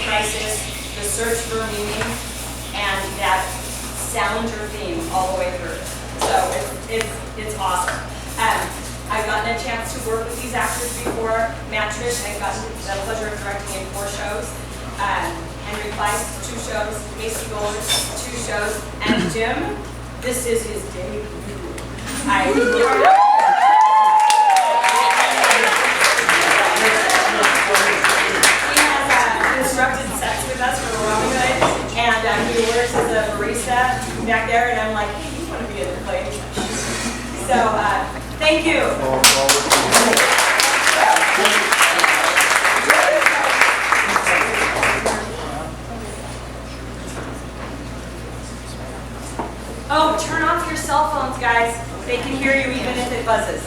crisis, the search for meaning, and that sounder theme all the way through. So it's awesome. I've gotten a chance to work with these actors before. Matt Trish, I've gotten the pleasure of directing in 4 shows. Henry Price, 2 shows. Macy Gold, 2 shows. And Jim, this is his debut. He has constructed sets with us for Robin Hood, and he works as a barista back there, and I'm like, hey, you want to be in the play? So, thank you. Oh, turn off your cell phones, guys. They can hear you even if it buzzes.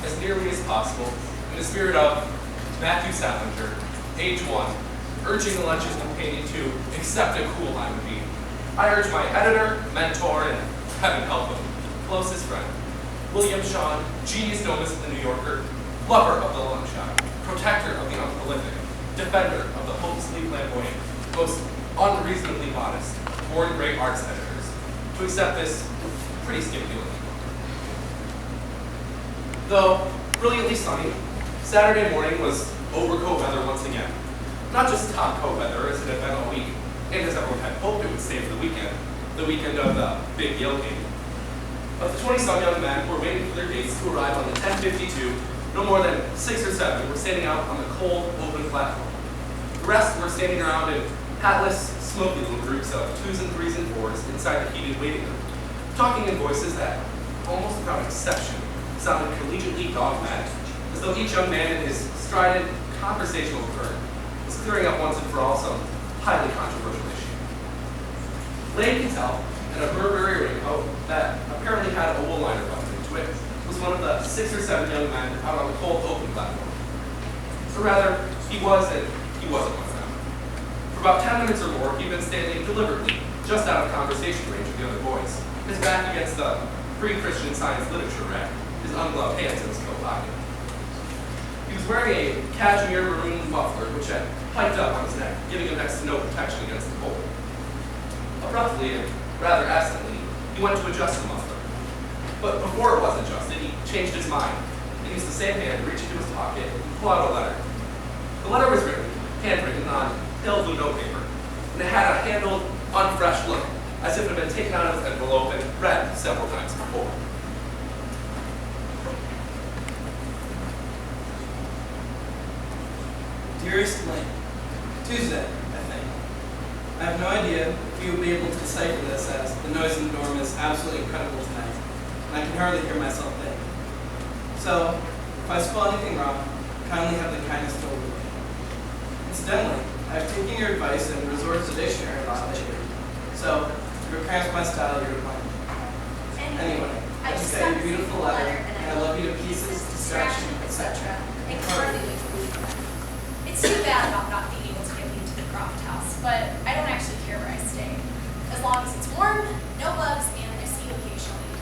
As nearly as possible, in the spirit of Matthew Salinger, age 1, urging the lunches companion to accept a cool line of being. I urge my editor, mentor, and heaven help him, closest friend, William Shawn, genius novus of the New Yorker, lover of the long shot, protector of the unprolific, defender of the hopelessly flamboyant, most unreasonably modest, born great arts editors, to accept this pretty stimulating. Though brilliantly sunny, Saturday morning was overcoat weather once again. Not just top coat weather as it had been all week, and as everyone had hoped it would stay for the weekend of the big Yale game. Of the 20-some young men who were waiting for their dates to arrive on the 10:52, no more than 6 or 7 were standing out on the cold, open platform. The rest were standing around in hatless, smoky little groups of 2s and 3s and 4s inside the heated waiting room, talking in voices that, almost without exception, sounded collegiately dogmatic, as though each young man in his strident, conversational turn was clearing up once and for all some highly controversial issue. Lane Cattell, in a Burberry raincoat that apparently had a wool liner buttoned into it, was one of the 6 or 7 young men out on the cold, open platform. Or rather, he was and he wasn't one of them. For about 10 minutes or more, he'd been standing deliberately, just out of conversation range with the other boys, his back against the Free Christian Science literature rack, his ungloved hands in his coat pocket. He was wearing a cashmere maroon muffler which had piped up on his neck, giving him next to no protection against the cold. Abruptly, and rather absently, he went to adjust the muffler. But before it was adjusted, he changed his mind and used the same hand to reach into his pocket and pull out a letter. The letter was written, handwritten on pale blue notepaper, and it had a handled, unfresh look, as if it had been taken out of its envelope and read several times before. Dearest Lane, Tuesday, I think. I have no idea if you will be able to decipher this, as the noise in the dorm is absolutely incredible tonight, and I can hardly hear myself think. So, if I spell anything wrong, kindly have the kindness to overlook it. Incidentally, I have taken your advice and resorted to the dictionary a lot lately. So, if it cramps my style, you're to blame. Anyway, I just got your beautiful letter, and I love you to pieces, distraction, etc. I can hardly wait to leave. It's too bad about not being able to get me to the Croft house, but I don't actually care where I stay. As long as it's warm, no bugs, and I see you occasionally.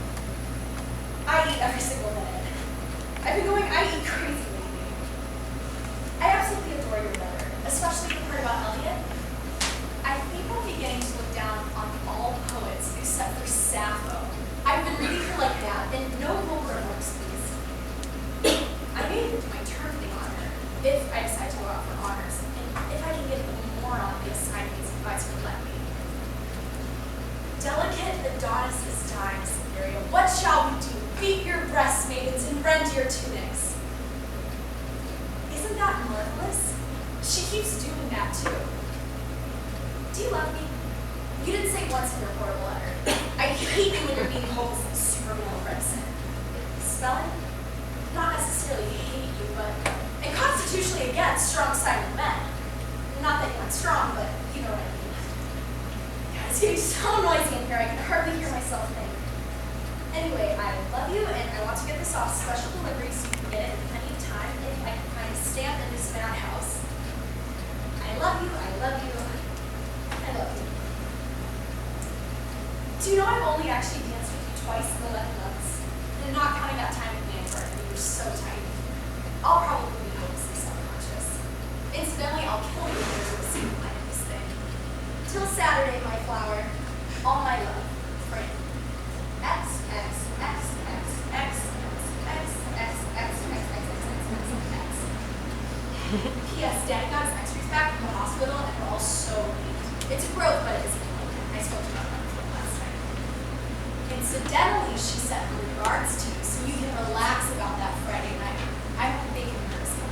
I eat every single minute. I've been going I eat crazy lately. I absolutely adore your letter, especially the part about Elliot. I think I'm beginning to look down on all poets except for Sappho. I've been reading her like that, and no Homer works, please. I may even do my term thing on her, if I decide to go out for honors, and if I can get a little more on the assignments advice would let me. Delicate Adonis is dying, Cytherea. What shall we do? Beat your breast maidens and rend your tunics. Isn't that marvelous? She keeps doing that too. Do you love me? You didn't say once in your portable letter. I hate you when you're being hopeless like Superman Redson. Spelling? Not necessarily hate you, but and constitutionally against strong-sided men. Not that you're not strong, but you know what I mean. God, it's getting so noisy in here, I can hardly hear myself think. Anyway, I love you, and I want to get this off special delivery so you can get it in plenty of time if I can find a stamp in this madhouse. I love you, I love you, I love you. Do you know I've only actually danced with you twice in 11 months? And not counting that time with Manfred when you were so tight. I'll probably be hopelessly self-conscious. Incidentally, I'll kill you if there's a single line of this thing. Till Saturday, my flower. All my love, Franny. X, X, X, X, X, X, X, X, X, X, X, X. P.S. Daddy got his X-rays back from the hospital and we're all so relieved. It's a growth, but it isn't malignant. I spoke to you about that last time. Incidentally, she sent her regards to you, so you can relax about that Friday night. I won't make it embarrassing.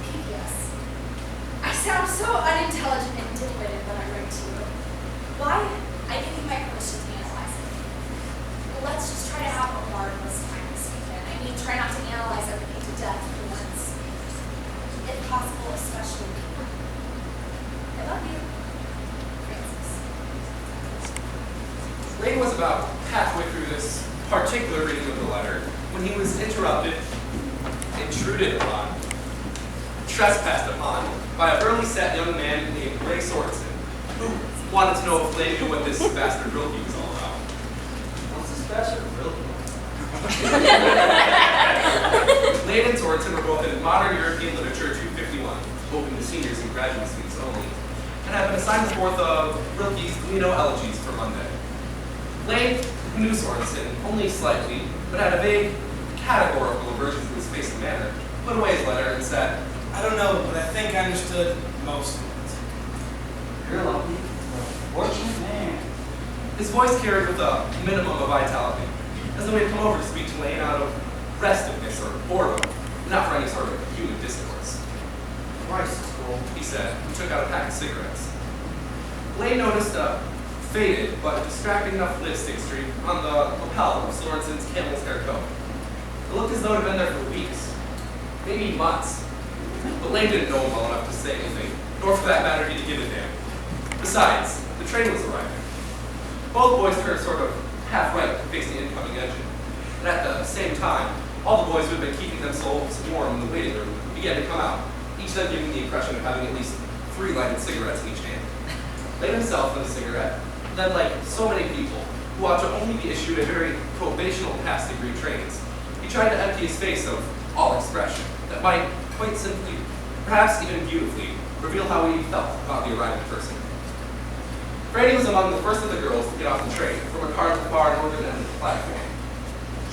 P.S. I sound so unintelligent and dim-witted when I write to you. Why? I give you my permission to analyze it. Well, let's just try to have a marvelous time this weekend. I mean, try not to analyze everything to death for once. If possible, especially me. I love you. Francis. Lane was about halfway through this particular reading of the letter when he was interrupted, intruded upon, trespassed upon by a burly set young man named Ray Sorensen, who wanted to know if Lane knew what this bastard Rilke was all about. What's this bastard Rilke? Lane and Sorensen were both in Modern European Literature 251, open to seniors and graduate students only, and had been assigned the fourth of Rilke's Lino Elegies for Monday. Lane knew Sorensen only slightly, but had a vague, categorical aversion to his face and manner, put away his letter and said, I don't know, but I think I understood most of it. You're lucky. Fortunate man. his voice carried with a minimum of vitality, as though he had come over to speak to Lane out of restiveness or boredom, not for any sort of human discourse. Christ is cool. He said, and took out a pack of cigarettes. Lane noticed a faded but distracting enough lipstick streak on the lapel of Sorensen's camel's hair coat. It looked as though it had been there for weeks, maybe months. But Lane didn't know him well enough to say anything, nor for that matter did he give a damn. Besides, the train was arriving. Both boys turned sort of half right to face the incoming engine. And at the same time, all the boys who had been keeping themselves warm in the waiting room began to come out, each of them giving the impression of having at least 3 lighted cigarettes in each hand. Lane himself lit a cigarette, then like so many people who ought to only be issued a very probational pass-degree trains, he tried to empty his face of all expression that might quite simply, perhaps even beautifully, reveal how he felt about the arriving person. Franny was among the first of the girls to get off the train from a car at the far northern end of the platform.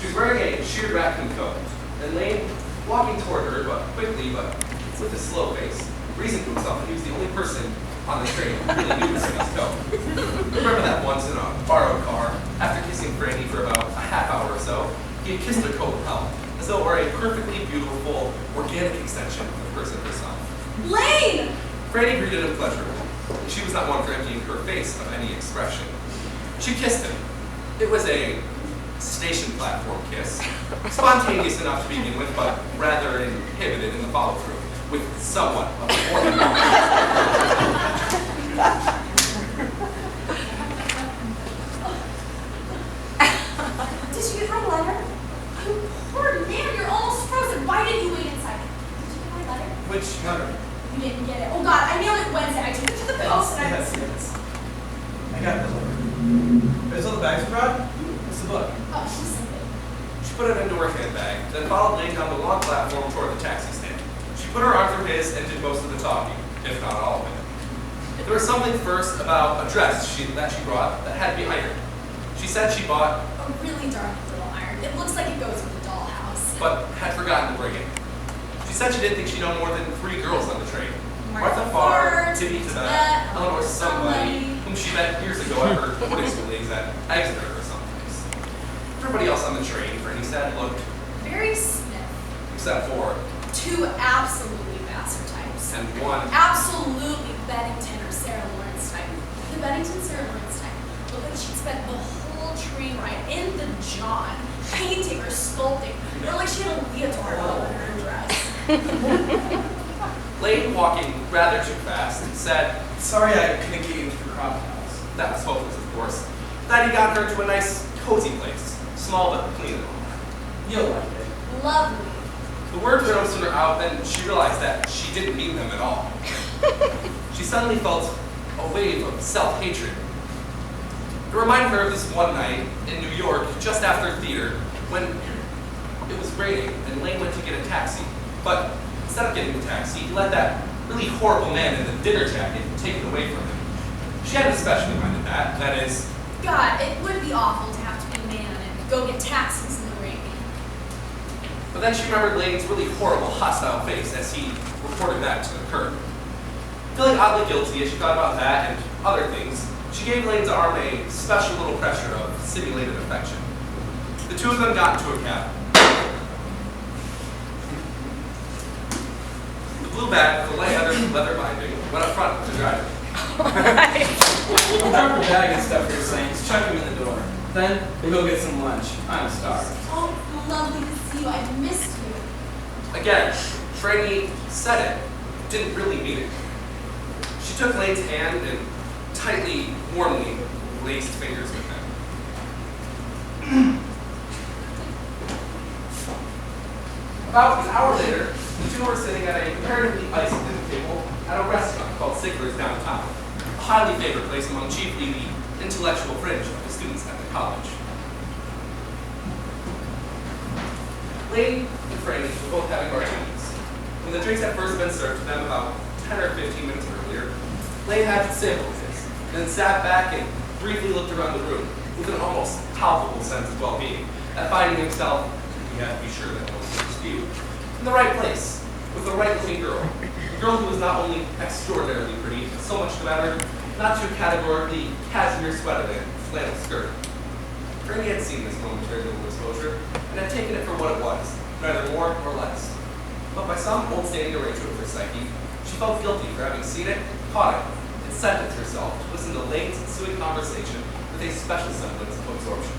She was wearing a sheared raccoon coat, and Lane, walking toward her, but quickly, but with a slow pace, reasoned to himself that he was the only person on the train who really knew Franny's coat. Remember that once in a borrowed car, after kissing Franny for about a half hour or so, he had kissed her coat lapel, as though it were a perfectly beautiful, organic extension of the person herself. Lane! Franny greeted him pleasurably, and she was not one for emptying her face of any expression. She kissed him. It was a station platform kiss, spontaneous enough to begin with, but rather inhibited in the follow-through, with somewhat of a warning. Did you get my letter? You poor man, you're almost frozen. Why didn't you wait inside? Did you get my letter? Which letter? You didn't get it. Oh God, I mailed it Wednesday. I took it to the post and Yes, yes. I got the letter. Is all the bags you brought? What's the book? Oh, she sent it. She put it into her handbag, then followed Lane down the long platform toward the taxi stand. She put her arm through his and did most of the talking, if not all of it. There was something first about a dress that she brought that had to be ironed. She said she bought, A really dark little iron. It looks like it goes with the dollhouse. but had forgotten to bring it. She said she didn't think she knew more than 3 girls on the train. Martha Martha Farr, Farr, Tibby Tibet, Eleanor somebody, somebody. whom she met years ago at her boarding school days at Exeter or someplace. Everybody else on the train, Franny said, looked, Very stiff. except for, 2 absolutely bastard types. and one. Absolutely Bennington or Sarah Lawrence type. The Bennington Sarah Lawrence type looked like she'd spent the whole train ride in the John, painting or sculpting. It looked like she had a leotard on in her dress. Lane, walking rather too fast, said, Sorry I couldn't get you into the crop house. that was hopeless, of course, that he got her to a nice, cozy place, small but clean and all. You'll like it. Lovely. The words were no sooner out than she realized that she didn't mean them at all. She suddenly felt a wave of self-hatred. It reminded her of this one night in New York, just after theater, when it was raining and Lane went to get a taxi. But instead of getting a taxi, he let that really horrible man in the dinner jacket take it away from him. She hadn't especially minded that. That is, God, it would be awful to have to be a man and go get taxis in the rain. but then she remembered Lane's really horrible, hostile face as he reported that to the curb. Feeling oddly guilty as she thought about that and other things, she gave Lane's arm a special little pressure of simulated affection. The two of them got into a cab. The blue bag with the light leather binding went up front with the driver. We'll drop your bag and stuff for your saints, chuck him in the door. Then we'll go get some lunch. I'm starved. Oh, lovely to see you. I've missed you. Again, Franny said it, didn't really mean it. She took Lane's hand and tightly, warmly laced fingers with him. About an hour later, the two were sitting at a comparatively icy dinner table at a restaurant called Sigler's downtown, a highly favored place among chiefly the intellectual fringe of the students at the college. Lane and Franny were both having martinis. When the drinks had first been served to them about 10 or 15 minutes earlier, Lane had sampled his, and then sat back and briefly looked around the room with an almost palpable sense of well-being, at finding himself, he had to be sure that no one would dispute, in the right place, with the right-looking girl. A girl who was not only extraordinarily pretty, but so much the better, not too categorically cashmere sweater and flannel skirt. Franny had seen this momentary little exposure, and had taken it for what it was, neither more nor less. But by some old-standing arrangement of her psyche, she felt guilty for having seen it, caught it, and sentenced herself to listen to Lane's ensuing conversation with a special semblance of absorption.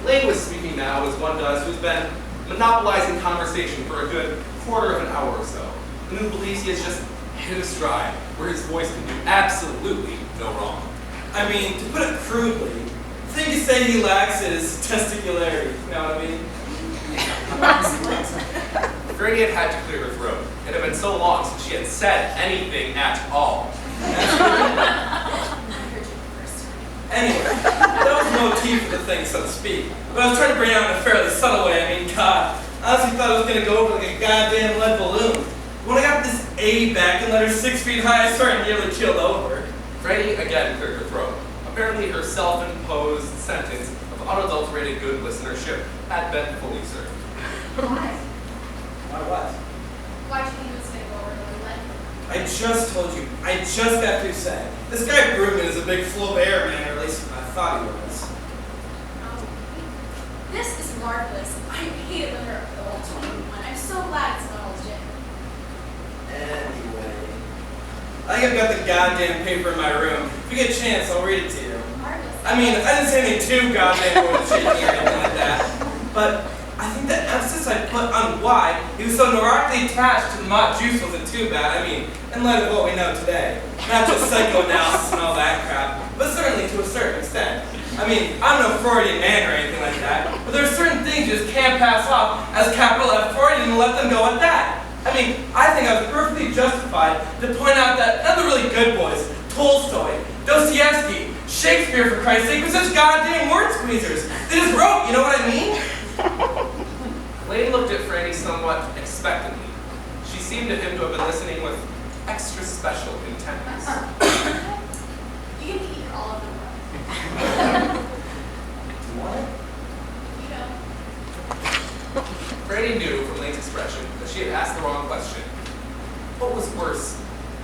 Lane was speaking now as one does who's been monopolizing conversation for a good quarter of an hour or so, and who believes he has just hit a stride where his voice can do absolutely no wrong. I mean, to put it crudely, the thing you say he lacks is testicularity. You know what I mean? Franny had had to clear her throat. It had been so long since she had said anything at all. Anyway, that was no motif for the thing, so to speak. But I was trying to bring it out in a fairly subtle way. I mean, God, I honestly thought it was going to go over like a goddamn lead balloon. When I got this A back and letters 6 feet high, I started nearly keeled over. Franny again cleared her throat. Apparently her self-imposed sentence of unadulterated good listenership had been fully served. Why? Why what? Why'd you think it was going to go over really lead? I just told you. I just got through saying. This guy Brugman is a big Flaubert man, or at least I thought he was. This is marvelous. I hate it when they're all 21. I'm so glad it's not all legit. Anyway. I think I've got the goddamn paper in my room. If you get a chance, I'll read it to you. Marvelous. I mean, I didn't say anything too goddamn more shaky or anything like that. But I think the emphasis I put on why he was so neurotically attached to the Mott juice wasn't too bad. I mean, in light of what we know today. Not just psychoanalysis and all that crap, but certainly to a certain extent. I mean, I'm no Freudian man or anything like that, but there are certain things you just can't pass off as capital F Freudian and let them go at that. I mean, I think I was perfectly justified to point out that none of the really good boys, Tolstoy, Dostoevsky, Shakespeare, for Christ's sake, were such goddamn word squeezers. They just wrote, you know what I mean? Lane looked at Franny somewhat expectantly. She seemed to him to have been listening with extra special intentness. You can eat all of them. What? You know. Franny knew from Lane's expression that she had asked the wrong question. What was worse,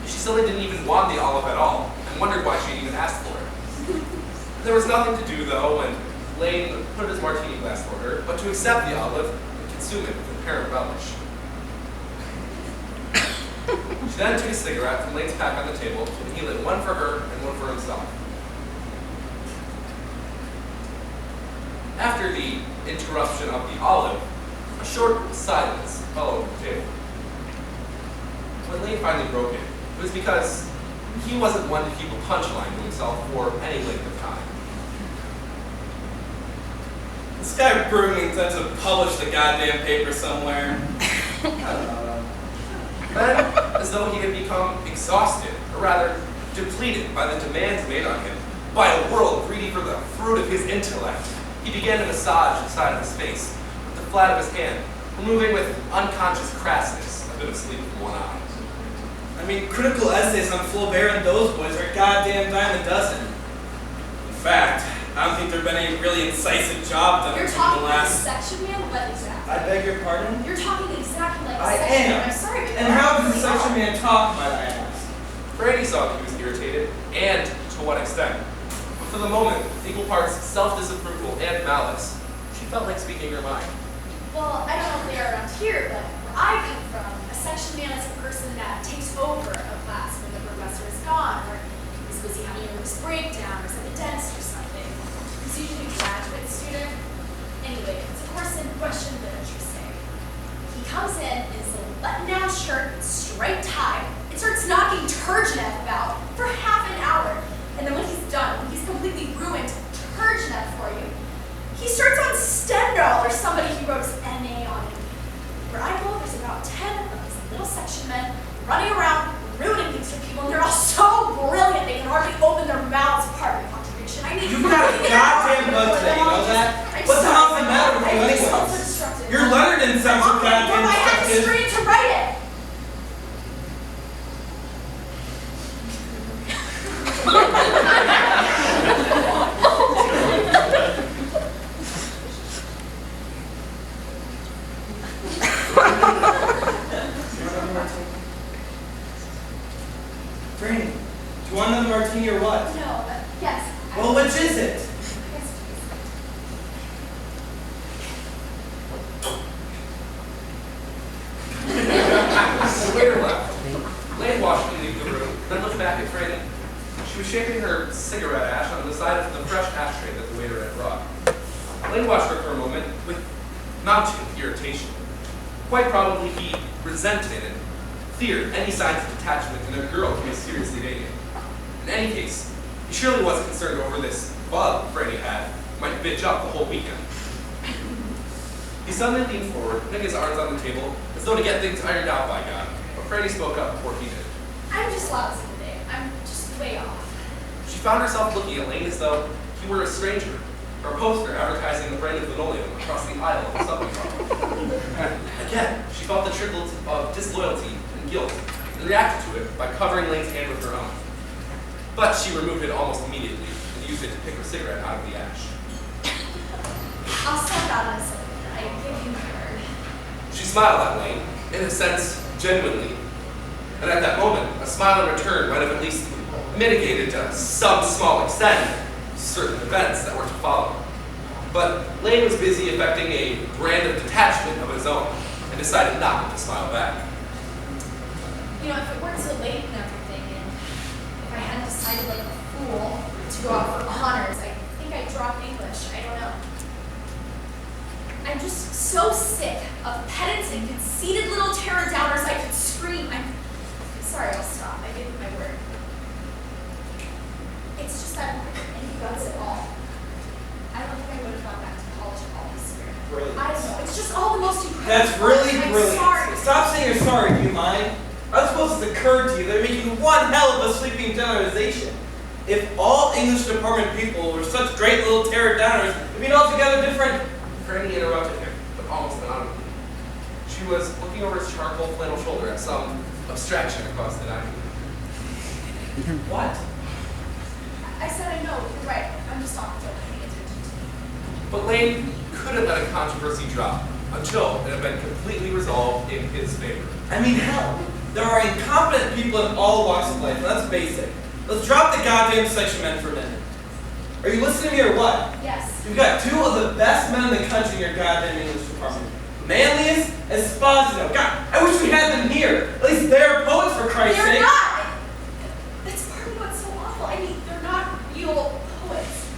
she suddenly didn't even want the olive at all, and wondered why she had even asked for it. There was nothing to do, though, and Lane put his martini glass toward her, but to accept the olive and consume it with apparent relish. She then took a cigarette from Lane's pack on the table, and he lit one for her and one for himself. After the interruption of the olive, a short silence followed at the table. When Lane finally broke it was because he wasn't one to keep a punchline to himself for any length of time. This guy Brewing's had to publish the goddamn paper somewhere. Then, as though he had become exhausted, or rather depleted by the demands made on him by a world greedy for the fruit of his intellect, he began to massage the side of his face with the flat of his hand, removing with unconscious crassness a bit of sleep from one eye. I mean, critical essays on Flaubert and those boys are a goddamn dime a dozen. In fact, I don't think there's been any really incisive job done You're in the talking like a last... section man? What exactly? I beg your pardon? You're talking exactly like a I section am. man. I'm sorry, but And how does a section man talk, might I ask? Franny saw that he was irritated, and to what extent. But for the moment, with equal parts self-disapproval and malice, she felt like speaking her mind. Well, I don't know if they are around here, but where I come from, a section man is a person that takes over a class when the professor is gone, or is busy having a nervous breakdown, or is at the dentist or something. It's usually a graduate student. Anyway, it's a course in Russian literature, say. He comes in his little button-down shirt, striped tie, and starts knocking Turgenev about for half an hour. And then when he's done, when he's completely ruined Turgenev for you, he starts on Stendhal or somebody he wrote his MA on. Where I go, there's about 10 of these little section men running around, ruining things for people, and they're all so brilliant they can hardly open their mouths. Pardon the contradiction. I mean, You've got a goddamn bug today, you know that? What the hell's the matter with you anyways? Your Leonard didn't sound so goddamn I had the destructive. strength to write it. Franny, do you want another martini or what? No, but yes. Well, which is it? Yes, please. The waiter left. Lane watched him leave the room, then looked back at Franny. She was shaping her cigarette ash on the side of the fresh ashtray that the waiter had brought. Lane watched her for a moment with mounting irritation. Quite probably he resented and feared any signs of detachment in a girl he was seriously dating. In any case, he surely wasn't concerned over this bug Franny had might bitch up the whole weekend. He suddenly leaned forward, putting his arms on the table, as though to get things ironed out by God. But Franny spoke up before he did. I'm just lousy today. I'm just way off. She found herself looking at Lane as though he were a stranger, or a poster advertising the brand of linoleum across the aisle of the subway car. Again, she felt the trickle of disloyalty and guilt, and reacted to it by covering Lane's hand with her own. But she removed it almost immediately, and used it to pick her cigarette out of the ash. I'll send out a second. I give you my word. She smiled at Lane, in a sense, genuinely. And at that moment, a smile in return might have at least mitigated to some small extent certain events that were to follow. But Lane was busy effecting a brand of detachment of his own, and decided not to smile back. You know, if it weren't so late and everything, and if I hadn't decided like a fool to go out for honors, I think I'd drop English. I don't know. I'm just so sick of pedants and conceited little terror downers I could scream. I'm sorry, I'll stop. I gave you my word. It's just that any guts at all. I don't think I would have gone back to college if all this year. Brilliant. I don't know. It's just all the most incredible. That's really I'm brilliant. sorry. Stop saying you're sorry, do you mind? I was supposed to occur to you they're making one hell of a sweeping generalization. If all English department people were such great little terror downers, it'd be an altogether different... Franny interrupted him, but almost inaudibly. She was looking over his charcoal flannel shoulder at some abstraction across the dining room. What? I said I know. You're right. I'm just not paying attention to you. But Lane couldn't let a controversy drop until it had been completely resolved in his favor. I mean, hell, there are incompetent people in all walks of life, and that's basic. Let's drop the goddamn section men for a minute. Are you listening to me or what? Yes. You've got two of the best men in the country in your goddamn English department. Manlius and Esposito. God, I wish we had them here. At least they're poets, for Christ's sake. They're not! That's part of what's so awful. I mean, they're not real poets.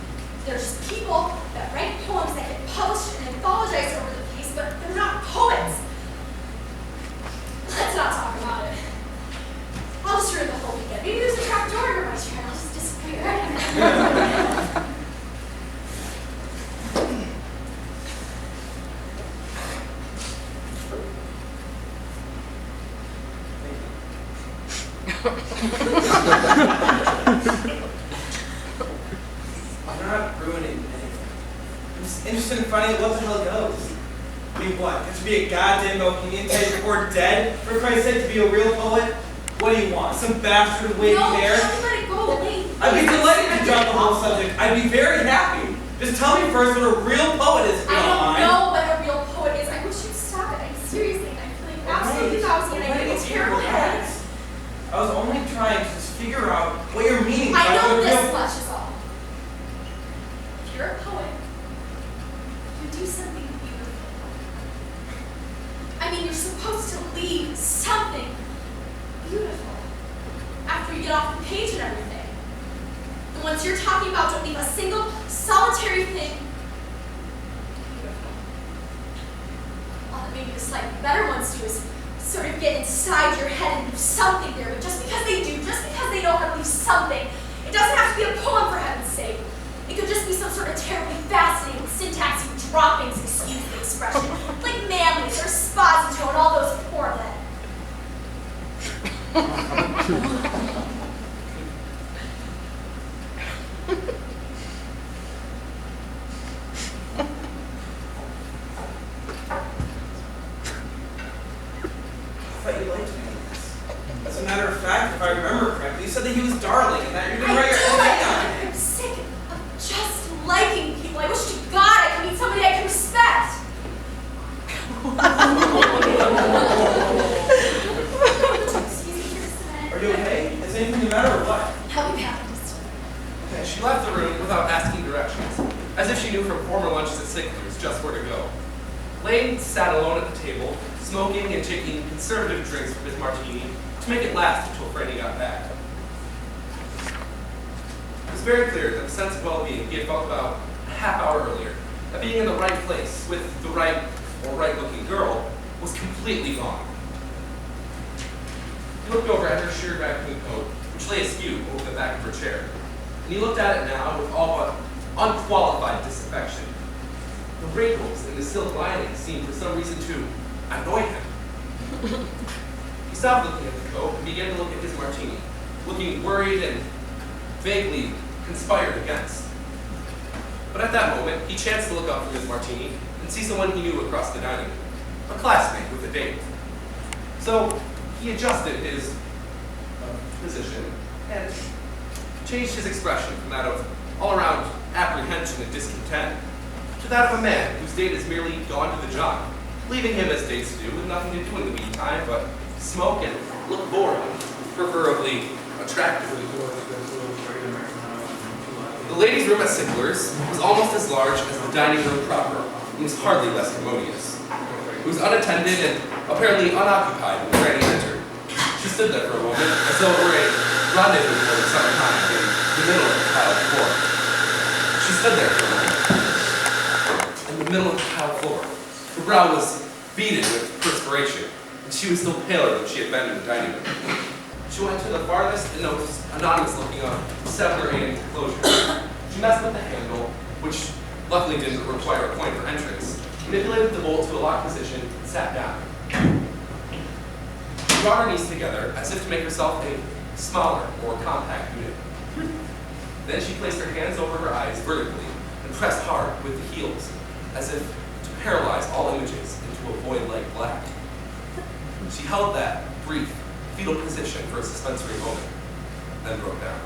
They're just people that write poems that get published and anthologized over the place, but they're not poets. Let's not talk about it. I'll just ruin the whole weekend. Maybe there's a trap door under my chair and I'll just disappear. I'm not ruining anything. I'm just interested in finding out what the hell goes. I mean, what? You have to be a goddamn Bohemian type or dead, for Christ's sake, to be a real poet? What do you want? Some bastard with wavy hair? No, let it go, Lane. I'd be delighted to drop the whole subject. I'd be very happy. Just tell me first what a real poet is, if you I don't don't mind. know what a real poet is. I wish you'd stop it. I'm seriously, I'm feeling absolutely lousy and I'm getting a terrible headache. I was only trying to just figure out what you're meaning by I know what a this real... much is all. If you're a poet, you do something beautiful. I mean, you're supposed to leave something beautiful after you get off the page and everything. The ones you're talking about don't leave a single solitary thing beautiful. All that maybe the slightly better ones do is sort of get inside your head and leave something there, but just because they do, just because they know how to leave something, it doesn't have to be a poem for heaven's sake. It could just be some sort of terribly fascinating syntaxy droppings, excuse the expression, like Manly's or Esposito and all those poor men. I thought you liked me. As a matter of fact, if I remember correctly, you said that he was darling and that you're going to write your essay on him. I'm sick of just liking people. I wish to God I could meet somebody I can respect. Excuse me for just a minute. Are you okay? Is anything the matter or what? Help me out just And she left the room without asking directions, as if she knew from former lunches at Sickler's just where to go. Lane sat alone at the table, smoking and taking conservative drinks from his martini to make it last until Franny got back. It was very clear that the sense of well-being he had felt about a half hour earlier, that being in the right place with the right or right-looking girl, was completely gone. He looked over at her sheer raccoon coat, which lay askew over the back of her chair, and he looked at it now with all but unqualified disaffection. The wrinkles in the silk lining seemed for some reason to annoy him. He stopped looking at the coat and began to look at his martini, looking worried and vaguely conspired against. But at that moment, he chanced to look up from his martini and see someone he knew across the dining room, a classmate with a date. So he adjusted his position and changed his expression from that of all-around apprehension and discontent to that of a man whose date has merely gone to the job, leaving him as dates do with nothing to do in the meantime but smoke and look bored, preferably attractively. The ladies' room at Sickler's was almost as large as the dining room proper, and was hardly less commodious. It was unattended and apparently unoccupied when Franny entered. She stood there for a moment, as though it were a rendezvous for the summertime in the middle of the tiled floor. She stood there for a moment, in the middle of the tiled floor. Her brow was beaded with perspiration, and she was still paler than she had been in the dining room. She went to the farthest and most anonymous-looking of 7 or 8 enclosures. She messed with the handle, which luckily didn't require a point for entrance, manipulated the bolt to a locked position, and sat down. She brought her knees together as if to make herself a smaller, more compact unit. Then she placed her hands over her eyes vertically and pressed hard with the heels, as if to paralyze all images into a void like black. She held that brief, fetal position for a suspensory moment, then broke down.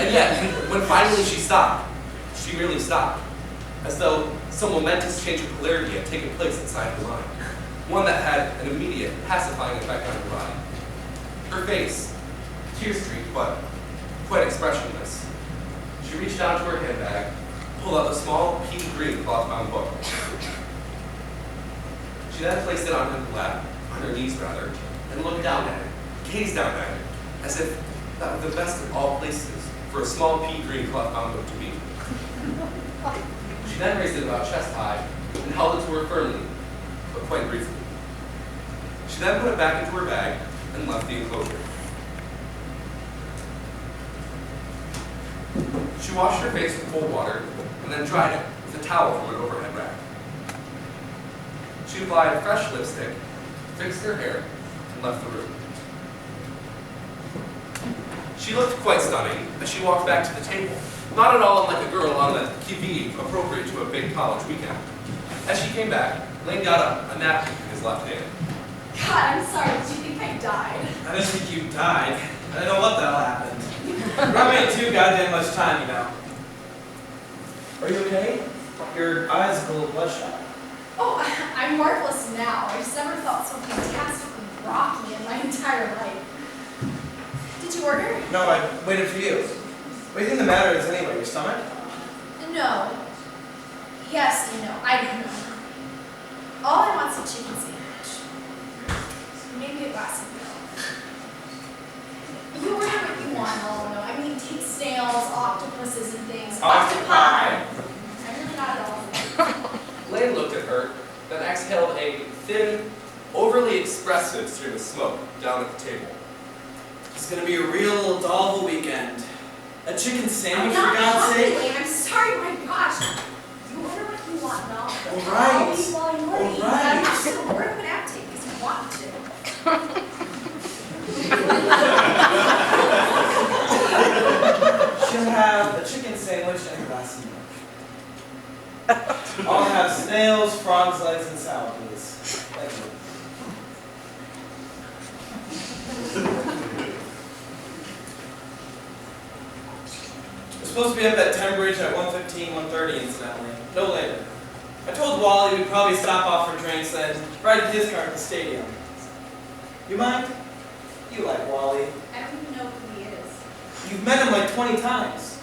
And yet, when finally she stopped, she merely stopped, as though some momentous change of polarity had taken place inside her mind, one that had an immediate pacifying effect on her body. Her face, tear-streaked but quite expressionless, she reached down to her handbag, pulled out a small pea-green cloth-bound book. She then placed it on her lap, on her knees rather, and looked down at it, gazed down at it, as if that were the best of all places for a small pea-green cloth-bound book to be. She then raised it about chest high and held it to her firmly, but quite briefly. She then put it back into her bag and left the enclosure. She washed her face with cold water and then dried it with a towel from an overhead rack. She applied fresh lipstick, fixed her hair, and left the room. She looked quite stunning as she walked back to the table, not at all unlike a girl on the qui-vive appropriate to a big college weekend. As she came back, Lane got a napkin in his left hand. God, I'm sorry. Did you think I died? I didn't think you died. I don't know what the hell happened. Probably ain't too goddamn much time, you know. Are you okay? Your eyes are a little bloodshot. Oh, I'm marvelous now. I just never felt so fantastically rocky in my entire life. Did you order? No, I waited for you. What do you think the matter is anyway? Your stomach? No. Yes and no. I don't know. All I want is a chicken sandwich. Maybe a glass of milk. You order what you want, all I know. I mean, take snails, octopuses, and things. Octopi! I'm really not at all. Lane looked at her, then exhaled a thin, overly expressive stream of smoke down at the table. It's gonna be a real dull of a weekend. A chicken sandwich, for I'm God's not hungry, sake. Lane. I'm sorry, my gosh. You order what you want, and All right. I'll eat while you're eating. All right. I'm just gonna order an appetite because you want to. She'll have a chicken sandwich and a glass of milk. I'll have snails, frogs' legs, and salad, please. Thank you. We're supposed to be up at Tunbridge at 1:15, 1:30, incidentally. No later. I told Wally we'd probably stop off for drinks, then ride his car to the stadium. You mind? You like Wally. I don't even know who he is. You've met him like 20 times.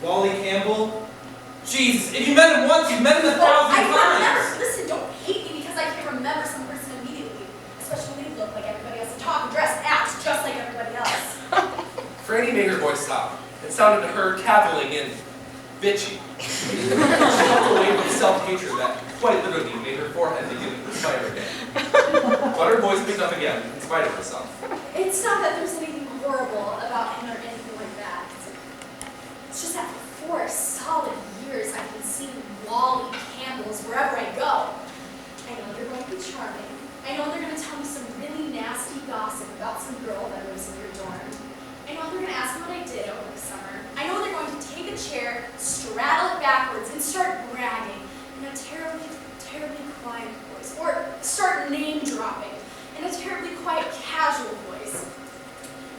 Wally Campbell. Jesus, if you met him once, you've met him 1,000 I times. remember. Listen, don't hate me because I can remember some person immediately. Especially when they look like everybody else and talk, dress, act just like everybody else. Franny made her voice stop. It sounded to her cavilling and bitchy. She felt a wave of self-hatred that quite literally made her forehead begin to perspire again. But her voice picked up again in spite of herself. It's not that there's anything horrible about him or anything like that. It's just that for 4 solid years I've been seeing Wally Campbells wherever I go. I know they're going to be charming. I know they're going to tell me some really nasty gossip about some girl that lives in your dorm. I know they're going to ask me what I did over the summer. I know they're going to take a chair, straddle it backwards, and start bragging in a terribly, terribly quiet voice. Or start name-dropping in a terribly quiet, casual voice.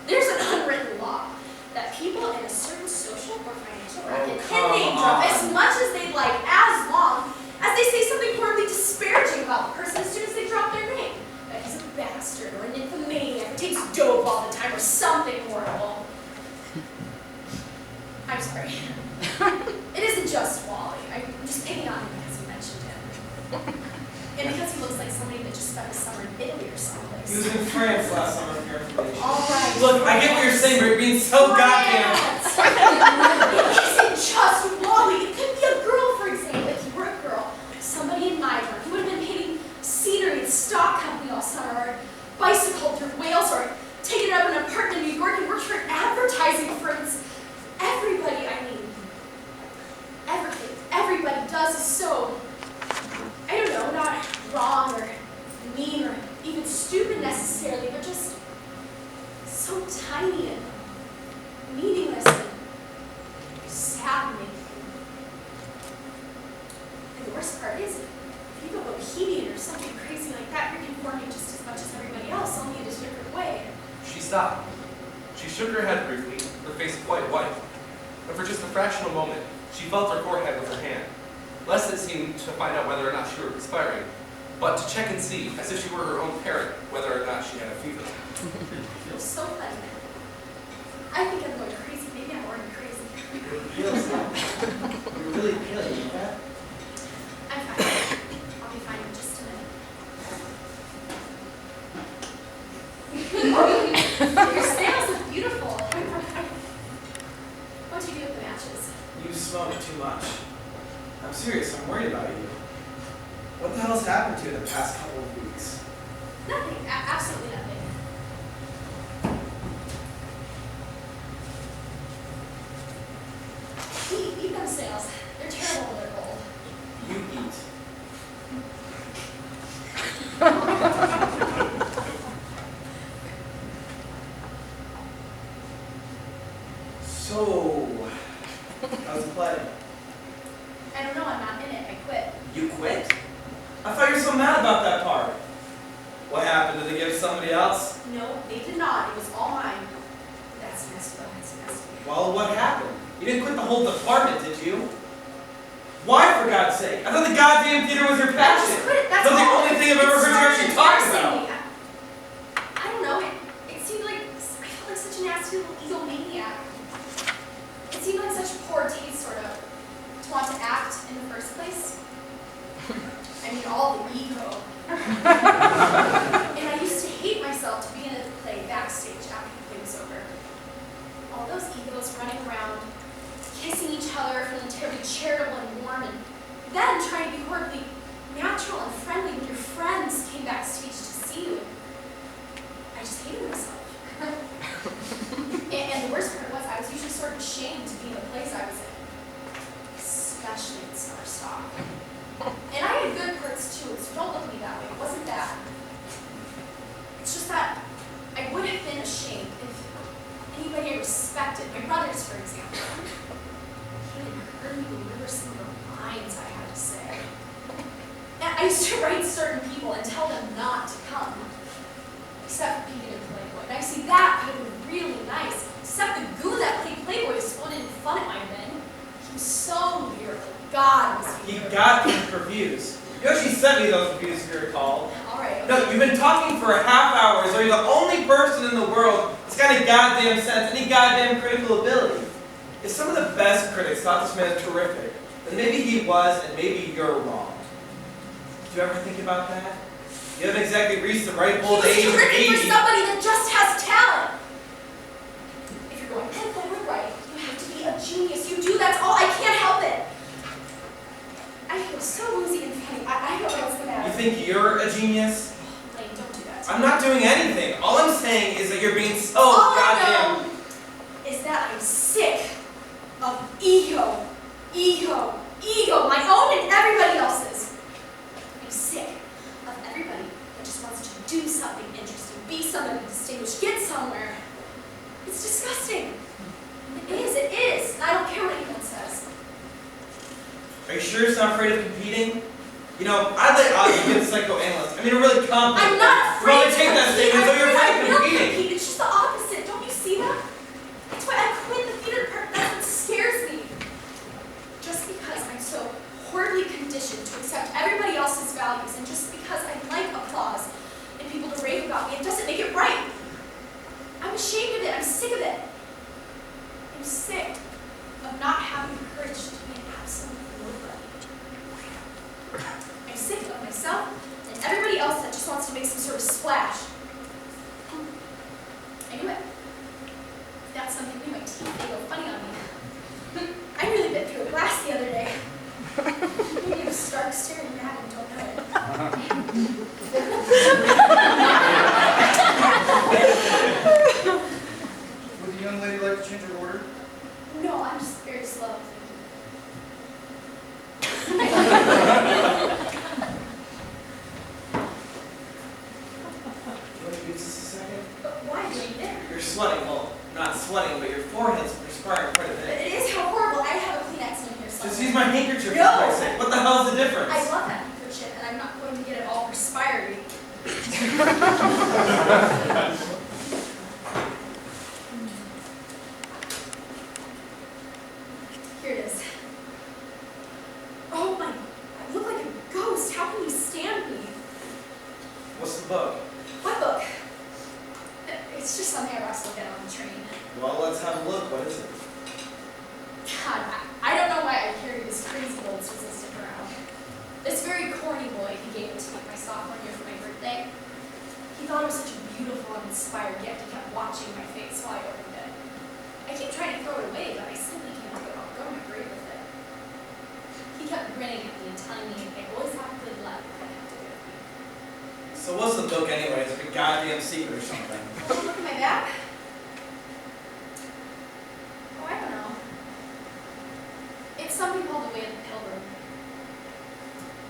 There's an unwritten law that people in a certain social or financial bracket can name-drop as much as they like, as long as they say something horribly disparaging about the person as soon as they drop their name. That he's a bastard or a nymphomaniac who takes dope all the time or something horrible. I'm sorry. It isn't just Wally. I'm just picking on him because you mentioned him. And because he looks like somebody that just spent a summer in Italy or someplace. He was in France last summer for your information. All right. Look, I get what you're saying, but you're being so goddamn... It isn't just Wally. It could be a girl, for example. If you were a girl, somebody in my dorm, he would have been painting scenery at stock company all summer, or bicycle through Wales, or taking up an apartment in New York and worked for an advertising firm. Everybody, I mean, everything everybody does is so, I don't know, not wrong or mean or even stupid necessarily, but just so tiny and meaningless for just a fractional moment, she felt her forehead with her hand. Less it seemed to find out whether or not she were perspiring, but to check and see, as if she were her own parent, whether or not she had a fever. It was so funny. I think I'm going crazy. Maybe I'm already crazy. You're really pale, you know that? I'm fine. I'll be fine in just a minute. Your snails look beautiful. What'd you do with the matches? You smoke too much. I'm serious, I'm worried about you. What the hell's happened to you in the past couple of weeks? Nothing. Absolutely nothing. Eat those snails. They're terrible when they're cold. You eat. So, how's the play? I don't know. I'm not in it. I quit. You quit? I thought you were so mad about that part. What happened? Did they give somebody else? No, they did not. It was all mine. That's messed up. That's messed up. Well, what happened? You didn't quit the whole department, did you? Why, for God's sake? I thought the goddamn theater was your I passion. just quit. That's That's the all. only thing I've ever It heard you actually talk started about. embarrassing me. I don't know. It seemed like I felt like such a nasty little egomaniac. It seemed like such poor taste, sort of, to want to act in the first place. I mean, all the ego. And I used to hate myself to be in a play backstage after the play was over. All those egos running around, kissing each other, feeling terribly charitable and warm, and then trying to be horribly natural and friendly when your friends came backstage to see you. I just hated myself. and the worst part was I was usually sort of ashamed to be in the place I was in, especially in summer stock. And I had good parts too, so don't look at me that way. It wasn't that. It's just that I would have been ashamed if anybody I respected, my brothers for example, came and heard me deliver some of the lines I had to say. And I used to write certain people and tell them not to come, except for Peter and Playboy. And I see that would have been really nice, except the goon that played Playboy was so fun it might have been. He was so weird. God was He weird. got them for views. You actually sent me those reviews, if you recall. All right. No, you've been talking for a half hour, so you're the only person in the world that's got any goddamn sense, any goddamn critical ability. If some of the best critics thought this man was terrific, then maybe he was, and maybe you're wrong. Did you ever think about that? You haven't exactly reached the ripe old age He of was terrific 80. for somebody that just has talent. If you're going head forward right, you have to be a genius. You do, that's all. I can't help it. I feel so woozy and funny. I don't know what's the matter. You think you're a genius? Lane, don't do that to I'm me. not doing anything. All I'm saying is that you're being so All goddamn... I know is that I'm sick of ego, my own and everybody else's. I'm sick of everybody that just wants to do something interesting, be somebody distinguished, get somewhere. It's disgusting. It is. And I don't care what anyone says. Are you sure you're not afraid of competing? You know, I'd let Ozzy be a psychoanalyst. I mean, a really competent... I'm not afraid Well, to take that compete. statement, so you're I'm afraid afraid of I will competing. compete. It's just the opposite. Don't you see that? That's why I quit the theater department. That's what scares me. Just because I'm so horribly conditioned to accept everybody else's values, and just because I like applause and people to rave about me, it doesn't make it right. I'm ashamed of it. I'm sick of it. I'm sick of not having the courage to be an absolute nobody. I'm sick of myself and everybody else that just wants to make some sort of splash. I knew it. That's something new. My teeth, they go funny on me. I really bit through a glass the other day. Maybe I'm stark staring mad and don't know it. Would the young lady like to change her order? No, I'm just very slow. You want to use this a second? But why are you there? You're sweating. Well, not sweating, but your forehead's perspiring quite a But bit. it is how horrible. I have a Kleenex in here somewhere. Just use my handkerchief, No. for Christ's sake. What the hell is the difference? I love that handkerchief, and I'm not going to get it all perspired. grinning at me and telling me I always have good luck if I kept it with me. So what's the book anyway? Is it a goddamn secret or something? Oh, look at my back. Oh, I don't know. It's something called The Way of the Pilgrim.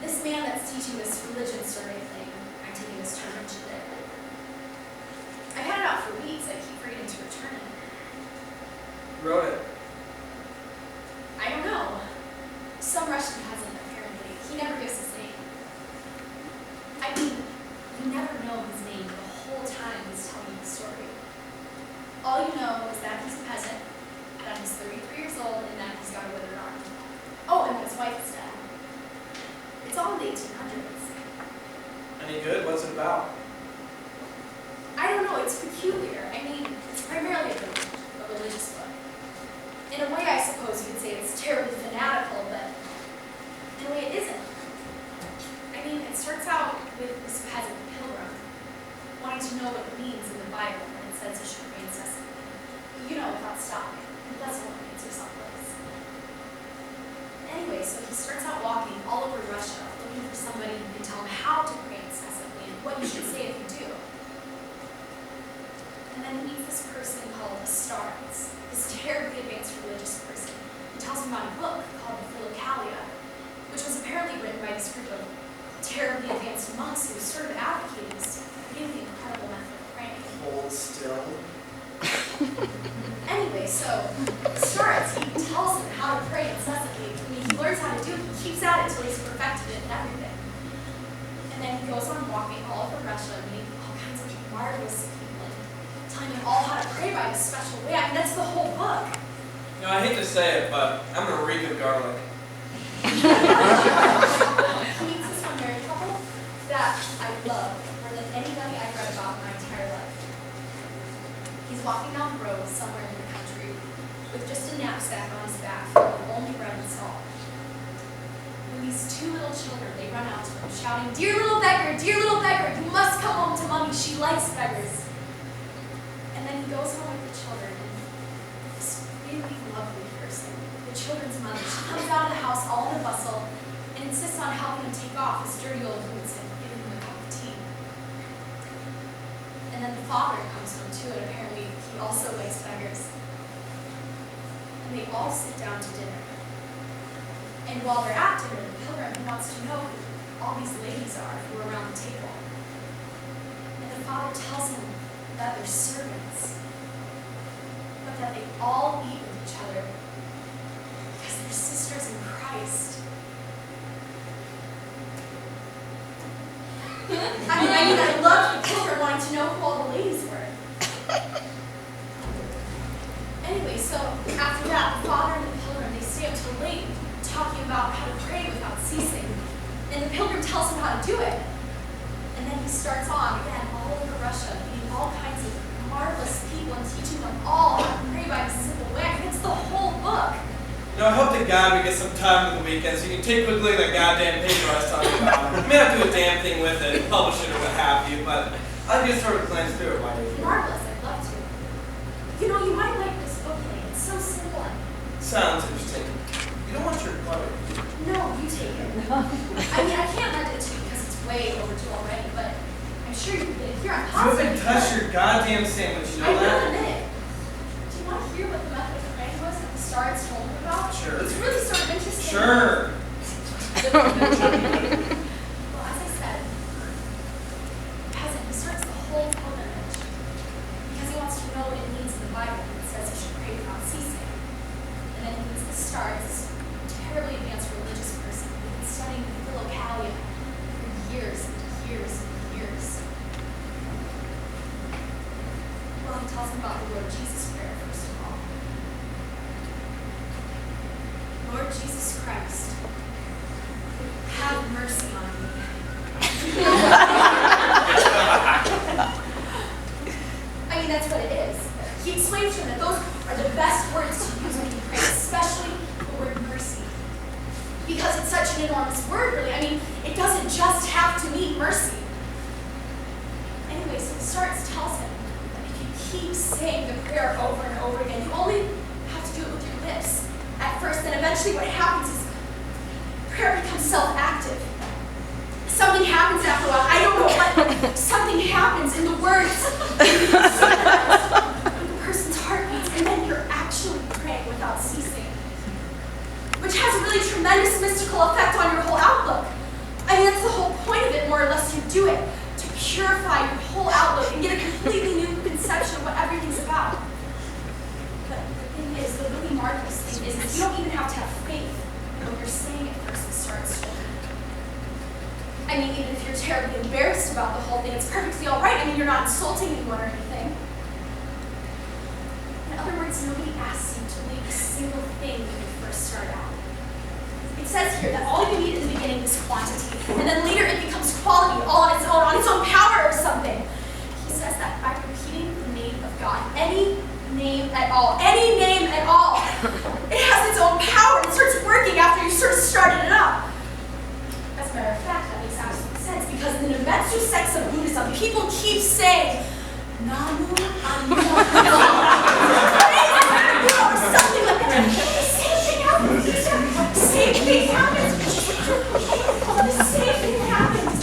This man that's teaching this religion survey thing, I'm taking this term today. I've had it out for weeks. I keep forgetting to return it. Who wrote it? I don't know. Some Russian peasant, apparently. He never gives his name. I mean, you never know his name the whole time he's telling you the story. All you know is that he's a peasant, that he's 33 years old, and that he's got a withered arm. Oh, and that his wife is dead. It's all in the 1800s. Any good? What's it about? I don't know, it's peculiar. I mean, it's primarily a religious book. In a way, I suppose you could say it's terribly fanatical, but in a way it isn't. I mean, it starts out with this peasant pilgrim wanting to know what it means in the Bible when it says you should pray incessantly. You know, without stopping. That's what it means or someplace. Anyway, so he starts out walking all over Russia, looking for somebody who can tell him how to pray incessantly and what you should say if you do. And then he meets this person called a Starnes, this terribly advanced religious person, who tells him about a book called the Philokalia, which was apparently written by this group of terribly advanced monks who sort of advocated this really incredible method of praying. Hold still. Anyway, so Starnes, he tells him how to pray incessantly. I mean, he learns how to do it, he keeps at it until he's perfected it and everything. And then he goes on walking all over Russia, meeting all kinds of marvelous people, and telling them all how to pray by this special way. I mean, that's the whole book. You know, I hate to say it, but I'm gonna reek of garlic. He meets this one married couple that I love more than anybody I've read about in my entire life. He's walking down the road somewhere in the country with just a knapsack on his back full of only bread and salt. When these two little children, they run out to him shouting, dear little beggar, you must come home to mommy, she likes beggars." And then he goes home with the children, and this really lovely person, the children's mother, she comes out of the house all in a bustle and insists on helping him take off his dirty old boots and giving him a cup of tea. And then the father comes home too, and apparently he also likes beggars. And they all sit down to dinner. And while they're at dinner, the pilgrim wants to know who all these ladies are who are around the table. And the father tells him that they're servants, but that they all eat with each other because they're sisters in Christ. I loved the pilgrim wanting to know who all the ladies were. Anyway, so after that, the father and the pilgrim, they stay up till late talking about how to pray without ceasing. And the pilgrim tells him how to do it. And then he starts on again all over Russia, meeting all kinds of marvelous people and teaching them all how to pray by a simple way. I mean, it's the whole book. You know, I hope to God we get some time on the weekend so you can take a quick look at that goddamn paper I was talking about. You may not do a damn thing with it, publish it or what have you, but I'll just sort of glance through it while you're here. Marvelous, I'd love to. You know, you might like this book, Lane. It's so simple. Sounds interesting. You don't want your butter. No, you take it. I mean, I can't lend it to you because it's way overdue already, but I'm sure you can get it here. I'm You positive. haven't touched your goddamn sandwich, you I know will that? admit it. Do you want to hear what the method of praying was that the Starnes told him about? Sure. It's really sort of interesting. Sure. Well, as I said, peasant, he starts the whole pilgrimage because he wants to know what it means in the Bible when it says you should pray without ceasing. And then he meets the Starnes, terribly advanced religious person who's been studying the Philokalia for years and years and years. Well, he tells him about the Lord Jesus prayer, first of all. Lord Jesus Christ, have mercy on me. I mean, that's what it is. He explains to him that those are the best words to use when you pray, especially the word mercy. Because it's such an enormous word, really. I mean, it doesn't just have to mean mercy. Anyway, so the Starnes tells him that if you keep saying the prayer over and over again, you only have to do it with your lips at first, and eventually what happens is prayer becomes self-active. Something happens after a while. I don't know what, but something happens in the words. The person's heart beats, and then you're actually praying without ceasing. Which has a really tremendous mystical effect on your whole outlook. I mean, that's the whole point of it, more or less. You do it to purify your whole outlook and get a completely new conception of what everything's about. But the thing is, the really marvelous thing is you don't even have to have faith when you're saying it first and starts to. I mean, even if you're terribly embarrassed about the whole thing, it's perfectly all right. I mean, you're not insulting anyone or anything. In other words, nobody asks you to leave a single thing when you first start out. It says here that all you need in the beginning is quantity, and then later it becomes quality all on its own power or something. He says that by repeating the name of God, any name at all, it has its own power and starts working after you sort of started it up. As a matter of fact, that makes absolute sense, because in the Nemetsu sects of Buddhism, people keep saying, Namu Amida or something like that. The same thing happens. The same thing happens. The same thing happens.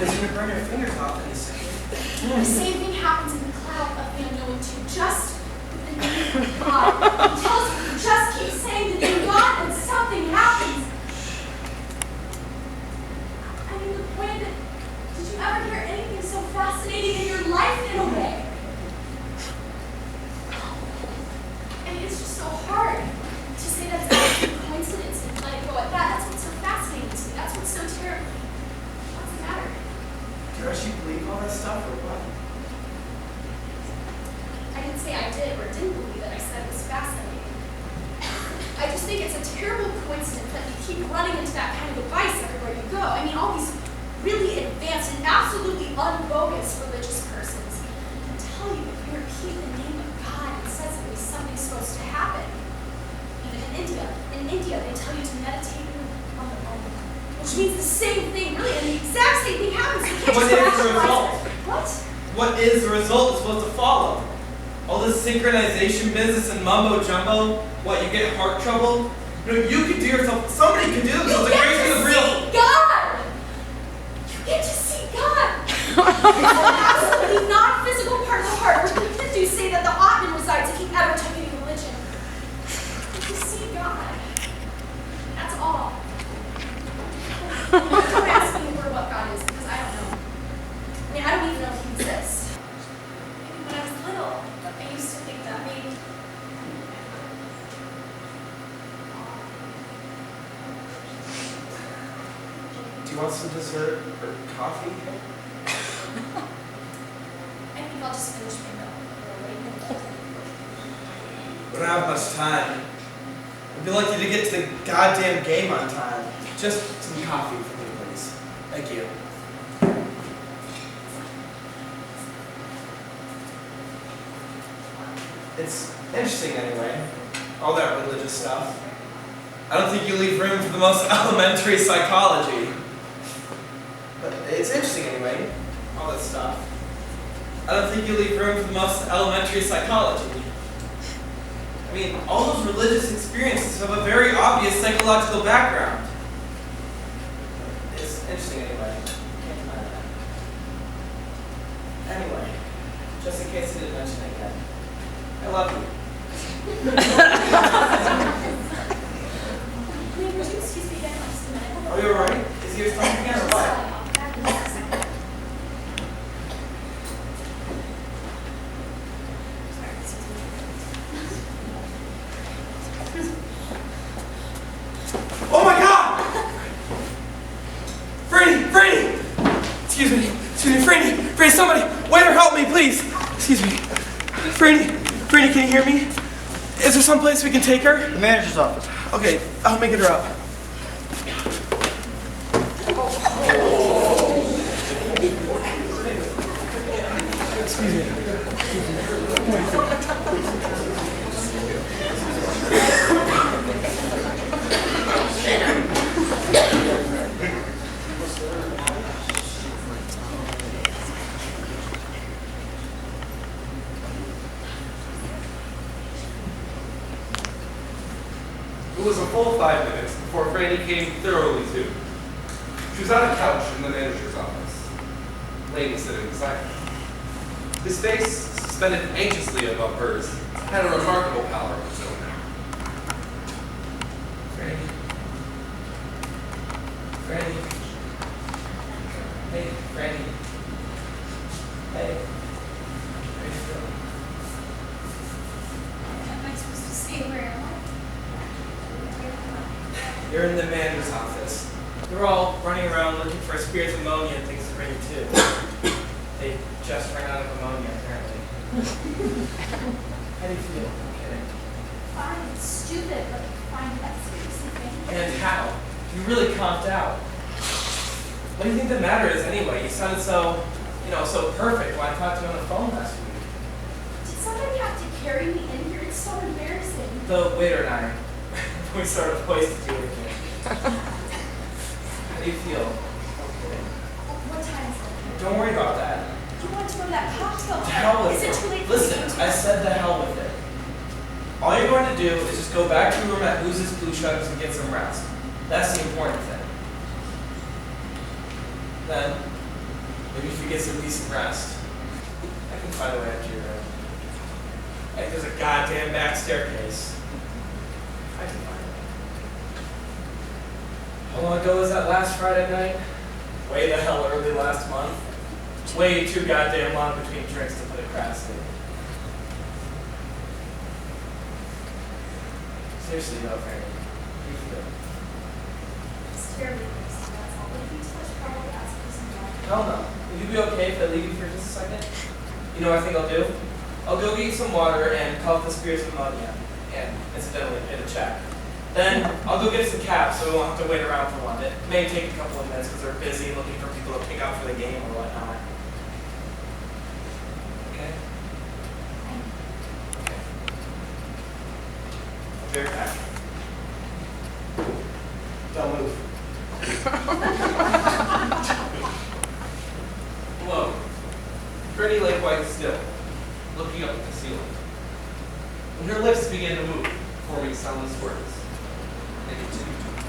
It's going to burn your fingers off in a second. The same thing happens in the cloud of the unknown too. Just with the name of God. He tells you, just keep saying the name of God and something happens. I mean, the point of it, did you ever hear anything so fascinating in your life in a way? I mean, it's just so hard to say that it's actually a coincidence and let it go at that. That's what's so fascinating to me. That's what's so terrible. What's the matter? Does she believe all that stuff or what? I didn't say I did or didn't believe it. I said it was fascinating. I just think it's a terrible coincidence that you keep running into that kind of advice everywhere you go. I mean, all these really advanced and absolutely unbogus religious persons tell you if you repeat the name of God incessantly, something's supposed to happen. Even in India, they tell you to meditate on the Om, which means the same thing, really, and the exact same thing happens. You can't What just is the rationalize result? it. What? What is the result that's supposed to follow? All this synchronization business and mumbo jumbo? What, you get heart trouble? You know, you could do yourself, somebody could do this. You The get grace to is real. see God! You get to see God! It's an absolutely non-physical part of the heart, which the Hindus say that the Atman resides if you ever took any religion. You see God. That's all. Don't ask me what God is, because I don't know. I mean, I don't even know if he exists. Maybe when I was little, I used to think that maybe. Do you want some dessert or coffee? I think I'll just finish my milk. We don't have much time. I'd be lucky to get to the goddamn game on time. Just some coffee for me, please. Thank you. It's interesting anyway, all that religious stuff. I don't think you leave room for the most elementary psychology. But it's interesting anyway, all that stuff. I don't think you leave room for the most elementary psychology. I mean, all those religious experiences have a very obvious psychological background. It's interesting anyway. Can't deny that. Anyway, just in case I didn't mention it again, I love you. Would you excuse me again just a minute? Are you alright? Is he talking again or what? Oh my God! Franny! Excuse me, Franny, somebody, waiter, help me, please. Excuse me. Franny, can you hear me? Is there some place we can take her? The manager's office. Okay, I'll make it her up. Excuse me. It was a full 5 minutes before Franny came thoroughly to. She was on a couch in the manager's office. Lane was sitting beside her. His face, suspended anxiously above hers, had a remarkable power of its own. Franny. Franny. Hey, Franny. Hey. How you feeling? Am I supposed to say where am I? You're in the manager's office. They're all running around looking for spirits of ammonia and things to bring you to. They just ran out of ammonia, apparently. How do you feel? I'm kidding. Fine, it's stupid, but fine, that's seriously thinking. And how? You really comped out. What do you think the matter is anyway? You sounded so, so perfect when I talked to you on the phone last week. Did somebody have to carry me in here? It's so embarrassing. The waiter and I, we sort of hoisted you in here. How do you feel? I'm kidding. What time is it? Don't worry about that. You want to go to that cocktail The hell party? with Is it it. too late for Listen, you to- I said the hell with it. All you're going to do is just go back to your room at Loses Blue Shutters and get some rest. That's the important thing. Then, maybe if you get some decent rest, I can find a way up to your room. I think there's a goddamn back staircase. I can find it. How long ago was that last Friday night? Way the hell early last month. Way too goddamn long between drinks to put it crassly. Seriously though, Franny, how do you feel? It's terribly thirsty, that's all. Would it be too much trouble to ask for some water? Hell no. Would you be okay if I leave you for just a second? You know what I think I'll do? I'll go get you some water and call up the spirits of ammonia. And incidentally, pay the check. Then I'll go get some cabs so we won't have to wait around for one. It may take a couple of minutes because they're busy looking for people to pick out for the game or whatnot. Okay? Okay. I'll be right back. Don't move. Hello. Franny lay quite still, looking up at the ceiling. And her lips began to move, forming soundless words. They continued to